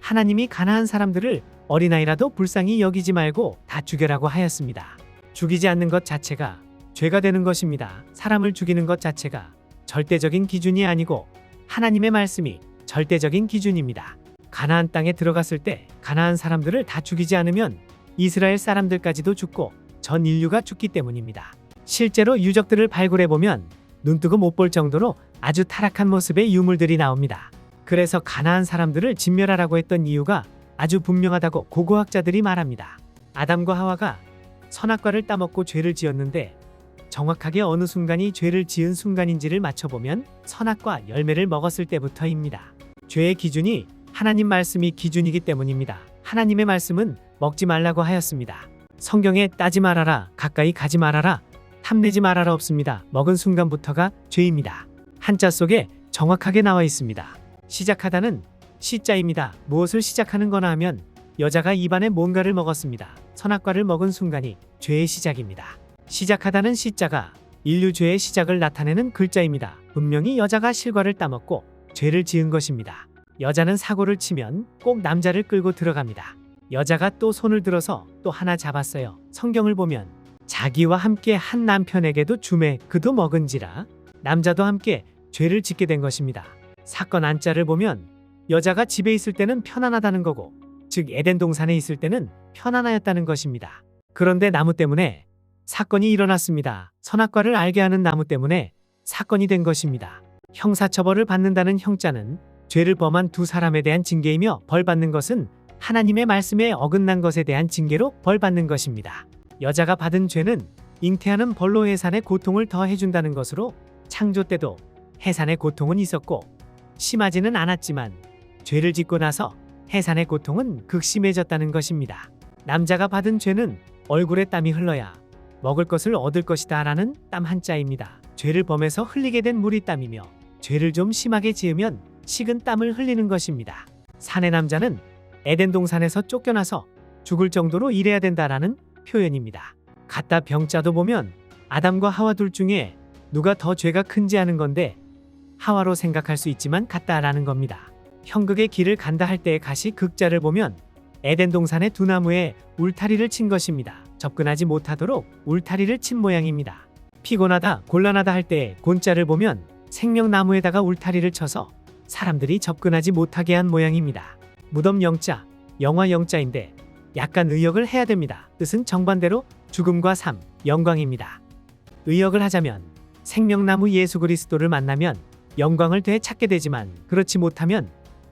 하나님이 가나안 사람들을 어린아이라도 불쌍히 여기지 말고 다 죽여라고 하였습니다. 죽이지 않는 것 자체가 죄가 되는 것입니다. 사람을 죽이는 것 자체가 절대적인 기준이 아니고 하나님의 말씀이 절대적인 기준입니다. 가나안 땅에 들어갔을 때 가나안 사람들을 다 죽이지 않으면 이스라엘 사람들까지도 죽고 전 인류가 죽기 때문입니다. 실제로 유적들을 발굴해보면 눈뜨고 못 볼 정도로 아주 타락한 모습의 유물들이 나옵니다. 그래서 가나안 사람들을 진멸하라고 했던 이유가 아주 분명하다고 고고학자들이 말합니다. 아담과 하와가 선악과를 따먹고 죄를 지었는데 정확하게 어느 순간이 죄를 지은 순간인지를 맞춰보면 선악과 열매를 먹었을 때부터입니다. 죄의 기준이 하나님 말씀이 기준이기 때문입니다. 하나님의 말씀은 먹지 말라고 하였습니다. 성경에 따지 말아라, 가까이 가지 말아라, 탐내지 말아라 없습니다. 먹은 순간부터가 죄입니다. 한자 속에 정확하게 나와 있습니다. 시작하다는 시자입니다. 무엇을 시작하는 거나 하면 여자가 입안에 뭔가를 먹었습니다. 선악과를 먹은 순간이 죄의 시작입니다. 시작하다는 시자가 인류 죄의 시작을 나타내는 글자입니다. 분명히 여자가 실과를 따먹고 죄를 지은 것입니다. 여자는 사고를 치면 꼭 남자를 끌고 들어갑니다. 여자가 또 손을 들어서 또 하나 잡았어요. 성경을 보면 자기와 함께 한 남편에게도 주매 그도 먹은지라 남자도 함께 죄를 짓게 된 것입니다. 사건 안자를 보면 여자가 집에 있을 때는 편안하다는 거고 즉 에덴 동산에 있을 때는 편안하였다는 것입니다. 그런데 나무 때문에 사건이 일어났습니다. 선악과를 알게 하는 나무 때문에 사건이 된 것입니다. 형사처벌을 받는다는 형자는 죄를 범한 두 사람에 대한 징계이며 벌받는 것은 하나님의 말씀에 어긋난 것에 대한 징계로 벌받는 것입니다. 여자가 받은 죄는 잉태하는 벌로 해산의 고통을 더해준다는 것으로 창조 때도 해산의 고통은 있었고 심하지는 않았지만 죄를 짓고 나서 해산의 고통은 극심해졌다는 것입니다. 남자가 받은 죄는 얼굴에 땀이 흘러야 먹을 것을 얻을 것이다 라는 땀 한자입니다. 죄를 범해서 흘리게 된 물이 땀이며 죄를 좀 심하게 지으면 식은 땀을 흘리는 것입니다. 사내 남자는 에덴 동산에서 쫓겨나서 죽을 정도로 일해야 된다라는 표현입니다. 갖다 병자도 보면 아담과 하와 둘 중에 누가 더 죄가 큰지 하는 건데 하와로 생각할 수 있지만 같다라는 겁니다. 형극의 길을 간다 할 때의 가시 극자를 보면 에덴 동산의 두 나무에 울타리를 친 것입니다. 접근하지 못하도록 울타리를 친 모양입니다. 피곤하다, 곤란하다 할 때의 곤자를 보면 생명나무에다가 울타리를 쳐서 사람들이 접근하지 못하게 한 모양입니다. 무덤 영자, 영화 영자인데 약간 의역을 해야 됩니다. 뜻은 정반대로 죽음과 삶, 영광입니다. 의역을 하자면 생명나무 예수 그리스도를 만나면 영광을 되찾게 되지만 그렇지 못하면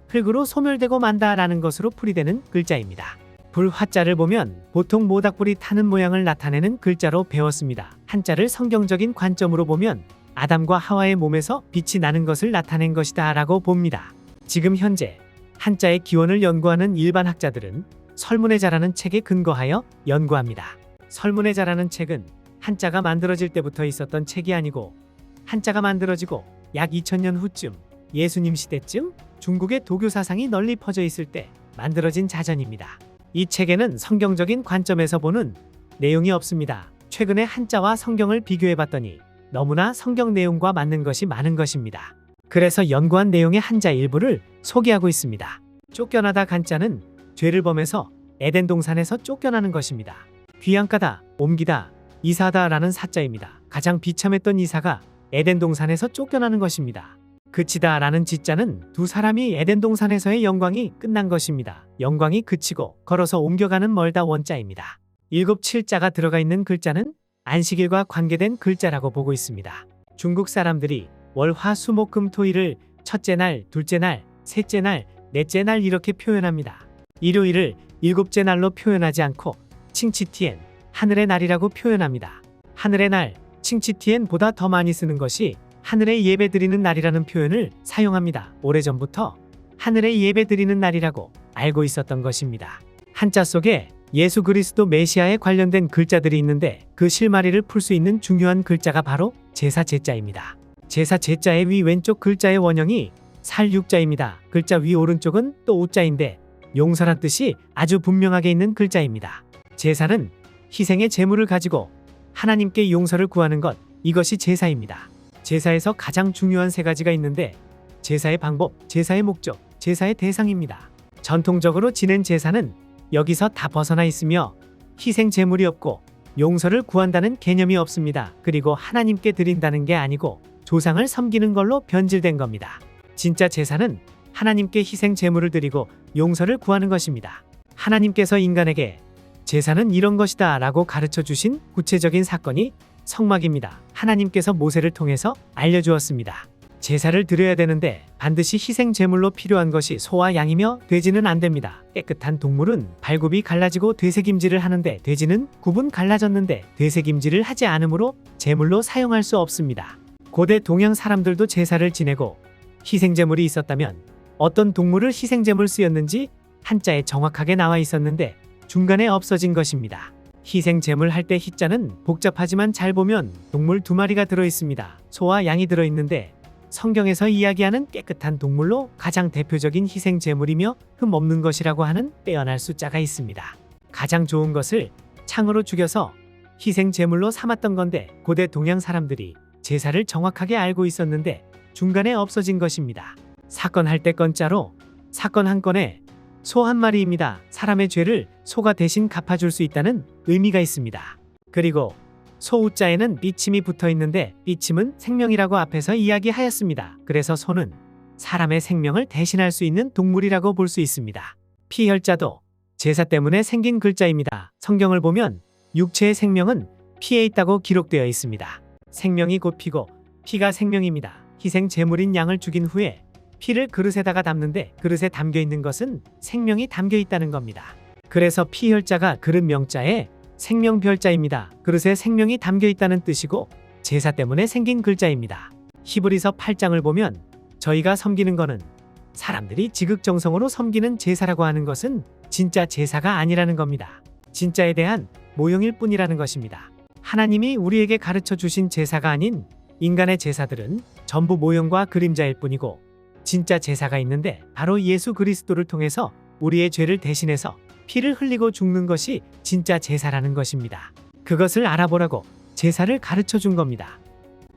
흙으로 소멸되고 만다라는 것으로 풀이되는 글자입니다. 불화자를 보면 보통 모닥불이 타는 모양을 나타내는 글자로 배웠습니다. 한자를 성경적인 관점으로 보면 아담과 하와의 몸에서 빛이 나는 것을 나타낸 것이다 라고 봅니다. 지금 현재 한자의 기원을 연구하는 일반 학자들은 설문의 자라는 책에 근거하여 연구합니다. 설문의 자라는 책은 한자가 만들어질 때부터 있었던 책이 아니고 한자가 만들어지고 약 2000년 후쯤 예수님 시대쯤 중국의 도교 사상이 널리 퍼져 있을 때 만들어진 자전입니다. 이 책에는 성경적인 관점에서 보는 내용이 없습니다. 최근에 한자와 성경을 비교해봤더니 너무나 성경 내용과 맞는 것이 많은 것입니다. 그래서 연구한 내용의 한자 일부를 소개하고 있습니다. 쫓겨나다 간자는 죄를 범해서 에덴 동산에서 쫓겨나는 것입니다. 귀양가다, 옮기다, 이사다 라는 사자입니다. 가장 비참했던 이사가 에덴 동산에서 쫓겨나는 것입니다. 그치다 라는 지자는 두 사람이 에덴 동산에서의 영광이 끝난 것입니다. 영광이 그치고 걸어서 옮겨가는 멀다 원자입니다. 7, 7자가 들어가 있는 글자는 안식일과 관계된 글자라고 보고 있습니다. 중국 사람들이 월, 화, 수, 목, 금, 토일을 첫째 날, 둘째 날, 셋째 날, 넷째 날 이렇게 표현합니다. 일요일을 일곱째 날로 표현하지 않고 칭치티엔, 하늘의 날이라고 표현합니다. 하늘의 날, 칭치티엔보다 더 많이 쓰는 것이 하늘에 예배 드리는 날이라는 표현을 사용합니다. 오래전부터 하늘에 예배 드리는 날이라고 알고 있었던 것입니다. 한자 속에 예수 그리스도 메시아에 관련된 글자들이 있는데 그 실마리를 풀 수 있는 중요한 글자가 바로 제사 제자입니다. 제사 제자의 위 왼쪽 글자의 원형이 살육자입니다. 글자 위 오른쪽은 또 오자인데 용서란 뜻이 아주 분명하게 있는 글자입니다. 제사는 희생의 제물을 가지고 하나님께 용서를 구하는 것, 이것이 제사입니다. 제사에서 가장 중요한 세 가지가 있는데 제사의 방법, 제사의 목적, 제사의 대상입니다. 전통적으로 지낸 제사는 여기서 다 벗어나 있으며 희생 제물이 없고 용서를 구한다는 개념이 없습니다. 그리고 하나님께 드린다는 게 아니고 조상을 섬기는 걸로 변질된 겁니다. 진짜 제사는 하나님께 희생 제물을 드리고 용서를 구하는 것입니다. 하나님께서 인간에게 제사는 이런 것이다 라고 가르쳐 주신 구체적인 사건이 성막입니다. 하나님께서 모세를 통해서 알려주었습니다. 제사를 드려야 되는데 반드시 희생 제물로 필요한 것이 소와 양이며 돼지는 안 됩니다. 깨끗한 동물은 발굽이 갈라지고 되새김질을 하는데 돼지는 굽은 갈라졌는데 되새김질을 하지 않으므로 제물로 사용할 수 없습니다. 고대 동양 사람들도 제사를 지내고 희생 제물이 있었다면 어떤 동물을 희생 제물 쓰였는지 한자에 정확하게 나와 있었는데 중간에 없어진 것입니다. 희생 제물 할 때 희자는 복잡하지만 잘 보면 동물 2마리가 들어있습니다. 소와 양이 들어있는데 성경에서 이야기하는 깨끗한 동물로 가장 대표적인 희생 제물이며 흠 없는 것이라고 하는 빼어날 숫자가 있습니다. 가장 좋은 것을 창으로 죽여서 희생 제물로 삼았던 건데 고대 동양 사람들이 제사를 정확하게 알고 있었는데 중간에 없어진 것입니다. 사건 할 때 건자로 사건 한 건에 소 한 마리입니다. 사람의 죄를 소가 대신 갚아줄 수 있다는 의미가 있습니다. 그리고 소우자에는 삐침이 붙어 있는데 삐침은 생명이라고 앞에서 이야기하였습니다. 그래서 소는 사람의 생명을 대신할 수 있는 동물이라고 볼 수 있습니다. 피혈자도 제사 때문에 생긴 글자입니다. 성경을 보면 육체의 생명은 피에 있다고 기록되어 있습니다. 생명이 곧 피고 피가 생명입니다. 희생 제물인 양을 죽인 후에 피를 그릇에다가 담는데 그릇에 담겨 있는 것은 생명이 담겨 있다는 겁니다. 그래서 피혈자가 그릇 명자에 생명별자입니다. 그릇에 생명이 담겨 있다는 뜻이고 제사 때문에 생긴 글자입니다. 히브리서 8장을 보면 저희가 섬기는 것은 사람들이 지극정성으로 섬기는 제사라고 하는 것은 진짜 제사가 아니라는 겁니다. 진짜에 대한 모형일 뿐이라는 것입니다. 하나님이 우리에게 가르쳐 주신 제사가 아닌 인간의 제사들은 전부 모형과 그림자일 뿐이고, 진짜 제사가 있는데 바로 예수 그리스도를 통해서 우리의 죄를 대신해서 피를 흘리고 죽는 것이 진짜 제사라는 것입니다. 그것을 알아보라고 제사를 가르쳐 준 겁니다.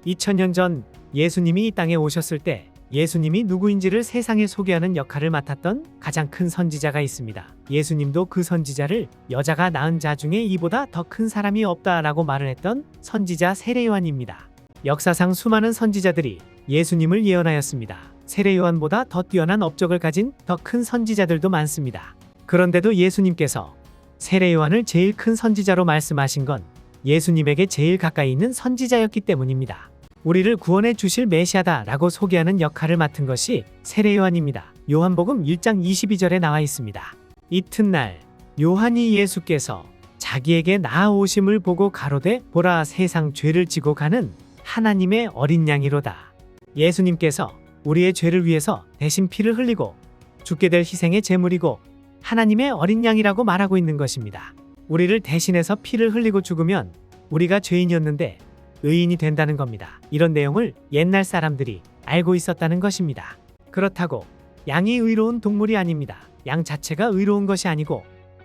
2000년 전 예수님이 이 땅에 오셨을 때 예수님이 누구인지를 세상에 소개하는 역할을 맡았던 가장 큰 선지자가 있습니다. 예수님도 그 선지자를 여자가 낳은 자 중에 이보다 더 큰 사람이 없다라고 말을 했던 선지자 세례요한입니다. 역사상 수많은 선지자들이 예수님을 예언하였습니다. 세례요한보다 더 뛰어난 업적을 가진 더 큰 선지자들도 많습니다. 그런데도 예수님께서 세례요한을 제일 큰 선지자로 말씀하신 건 예수님에게 제일 가까이 있는 선지자였기 때문입니다. 우리를 구원해 주실 메시아다라고 소개하는 역할을 맡은 것이 세례요한입니다. 요한복음 1장 22절에 나와 있습니다. 이튿날 요한이 예수께서 자기에게 나아오심을 보고 가로되 보라 세상 죄를 지고 가는 하나님의 어린 양이로다. 예수님께서 우리의 죄를 위해서 대신 피를 흘리고 죽게 될 희생의 제물이고 하나님의 어린 양이라고 말하고 있는 것입니다. 우리를 대신해서 피를 흘리고 죽으면 우리가 죄인이었는데 의인이 된다는 겁니다. 이런 내용을 옛날 사람들이 알고 있었다는 것입니다. 그렇다고 양이 의로운 동물이 아닙니다. 양 자체가 의로운 것이 아니고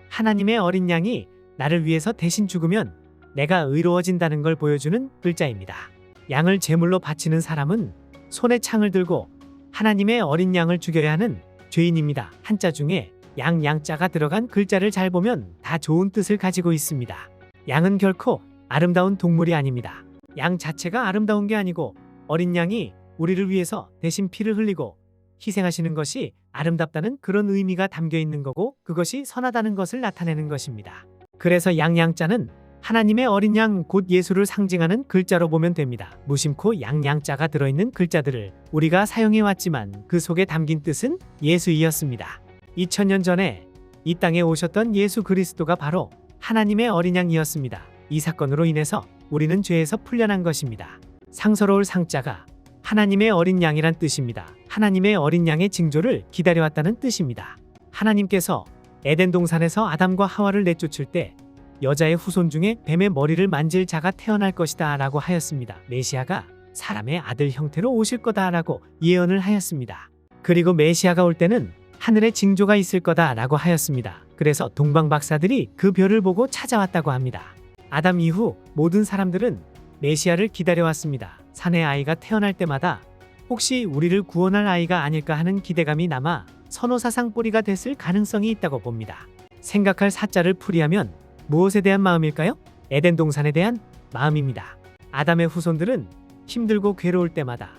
하나님의 어린 양이 나를 위해서 대신 죽으면 내가 의로워진다는 걸 보여주는 글자입니다. 양을 제물로 바치는 사람은 손에 창을 들고 하나님의 어린 양을 죽여야 하는 죄인입니다. 한자 중에 양자가 들어간 글자를 잘 보면 다 좋은 뜻을 가지고 있습니다. 양은 결코 아름다운 동물이 아닙니다. 양 자체가 아름다운 게 아니고 어린 양이 우리를 위해서 대신 피를 흘리고 희생하시는 것이 아름답다는 그런 의미가 담겨 있는 거고, 그것이 선하다는 것을 나타내는 것입니다. 그래서 양자는 하나님의 어린 양 곧 예수를 상징하는 글자로 보면 됩니다. 무심코 양자가 들어있는 글자들을 우리가 사용해왔지만 그 속에 담긴 뜻은 예수이었습니다. 2000년 전에 이 땅에 오셨던 예수 그리스도가 바로 하나님의 어린 양이었습니다. 이 사건으로 인해서 우리는 죄에서 풀려난 것입니다. 상서로울 상자가 하나님의 어린 양이란 뜻입니다. 하나님의 어린 양의 징조를 기다려왔다는 뜻입니다. 하나님께서 에덴 동산에서 아담과 하와를 내쫓을 때 여자의 후손 중에 뱀의 머리를 만질 자가 태어날 것이다 라고 하였습니다. 메시아가 사람의 아들 형태로 오실 거다 라고 예언을 하였습니다. 그리고 메시아가 올 때는 하늘에 징조가 있을 거다 라고 하였습니다. 그래서 동방 박사들이 그 별을 보고 찾아왔다고 합니다. 아담 이후 모든 사람들은 메시아를 기다려왔습니다. 사내 아이가 태어날 때마다 혹시 우리를 구원할 아이가 아닐까 하는 기대감이 남아 선호사상 뿌리가 됐을 가능성이 있다고 봅니다. 생각할 사자를 풀이하면 무엇에 대한 마음일까요? 에덴 동산에 대한 마음입니다. 아담의 후손들은 힘들고 괴로울 때마다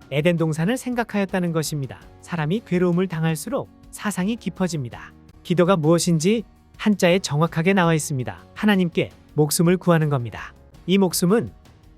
에덴 동산을 생각하였다는 것입니다. 사람이 괴로움을 당할수록 사상이 깊어집니다. 기도가 무엇인지 한자에 정확하게 나와 있습니다. 하나님께 목숨을 구하는 겁니다. 이 목숨은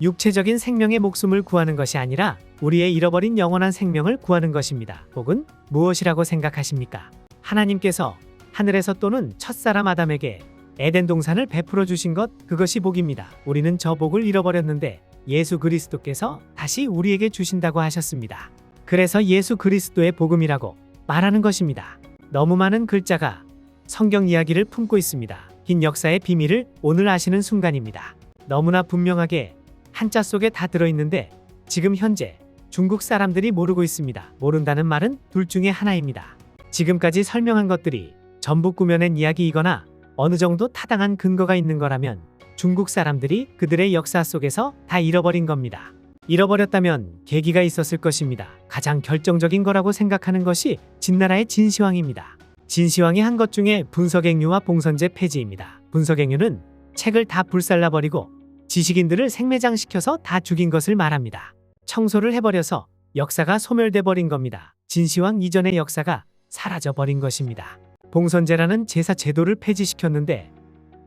육체적인 생명의 목숨을 구하는 것이 아니라 우리의 잃어버린 영원한 생명을 구하는 것입니다. 복은 무엇이라고 생각하십니까? 하나님께서 하늘에서 또는 첫사람 아담에게 에덴 동산을 베풀어 주신 것, 그것이 복입니다. 우리는 저 복을 잃어버렸는데 예수 그리스도께서 다시 우리에게 주신다고 하셨습니다. 그래서 예수 그리스도의 복음이라고 말하는 것입니다. 너무 많은 글자가 성경 이야기를 품고 있습니다. 긴 역사의 비밀을 오늘 아시는 순간입니다. 너무나 분명하게 한자 속에 다 들어있는데 지금 현재 중국 사람들이 모르고 있습니다. 모른다는 말은 둘 중에 하나입니다. 지금까지 설명한 것들이 전부 꾸며낸 이야기이거나 어느 정도 타당한 근거가 있는 거라면 중국 사람들이 그들의 역사 속에서 다 잃어버린 겁니다. 잃어버렸다면 계기가 있었을 것입니다. 가장 결정적인 거라고 생각하는 것이 진나라의 진시황입니다. 진시황이 한 것 중에 분석행유와 봉선제 폐지입니다. 분석행유는 책을 다 불살라버리고 지식인들을 생매장시켜서 다 죽인 것을 말합니다. 청소를 해버려서 역사가 소멸돼 버린 겁니다. 진시황 이전의 역사가 사라져버린 것입니다. 봉선제라는 제사 제도를 폐지시켰는데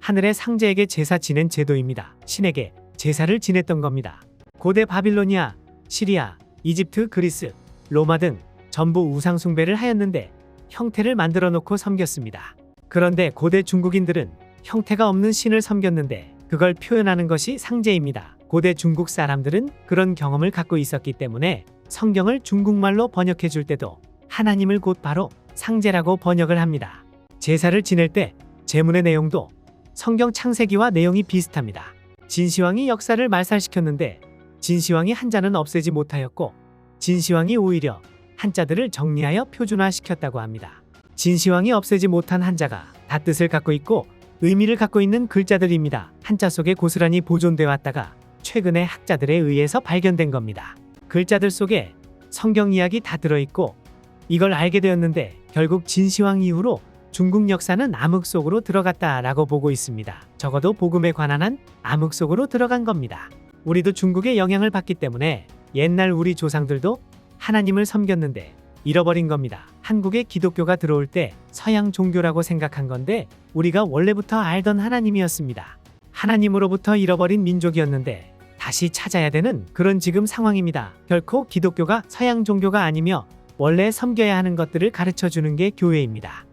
하늘의 상제에게 제사 지낸 제도입니다. 신에게 제사를 지냈던 겁니다. 고대 바빌로니아, 시리아, 이집트, 그리스, 로마 등 전부 우상 숭배를 하였는데 형태를 만들어 놓고 섬겼습니다. 그런데 고대 중국인들은 형태가 없는 신을 섬겼는데 그걸 표현하는 것이 상제입니다. 고대 중국 사람들은 그런 경험을 갖고 있었기 때문에 성경을 중국말로 번역해 줄 때도 하나님을 곧 바로 상제라고 번역을 합니다. 제사를 지낼 때 제문의 내용도 성경 창세기와 내용이 비슷합니다. 진시황이 역사를 말살시켰는데 진시황이 한자는 없애지 못하였고 진시황이 오히려 한자들을 정리하여 표준화시켰다고 합니다. 진시황이 없애지 못한 한자가 다 뜻을 갖고 있고 의미를 갖고 있는 글자들입니다. 한자 속에 고스란히 보존되어 왔다가 최근에 학자들에 의해서 발견된 겁니다. 글자들 속에 성경 이야기 다 들어있고 이걸 알게 되었는데 결국 진시황 이후로 중국 역사는 암흑 속으로 들어갔다라고 보고 있습니다. 적어도 복음에 관한 한 암흑 속으로 들어간 겁니다. 우리도 중국의 영향을 받기 때문에 옛날 우리 조상들도 하나님을 섬겼는데 잃어버린 겁니다. 한국에 기독교가 들어올 때 서양 종교라고 생각한 건데 우리가 원래부터 알던 하나님이었습니다. 하나님으로부터 잃어버린 민족이었는데 다시 찾아야 되는 그런 지금 상황입니다. 결코 기독교가 서양 종교가 아니며 원래 섬겨야 하는 것들을 가르쳐 주는 게 교회입니다.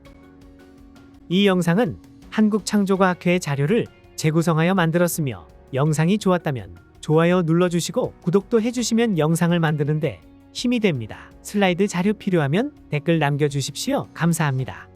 이 영상은 한국창조과학회의 자료를 재구성하여 만들었으며 영상이 좋았다면 좋아요 눌러주시고 구독도 해주시면 영상을 만드는데 힘이 됩니다. 슬라이드 자료 필요하면 댓글 남겨주십시오. 감사합니다.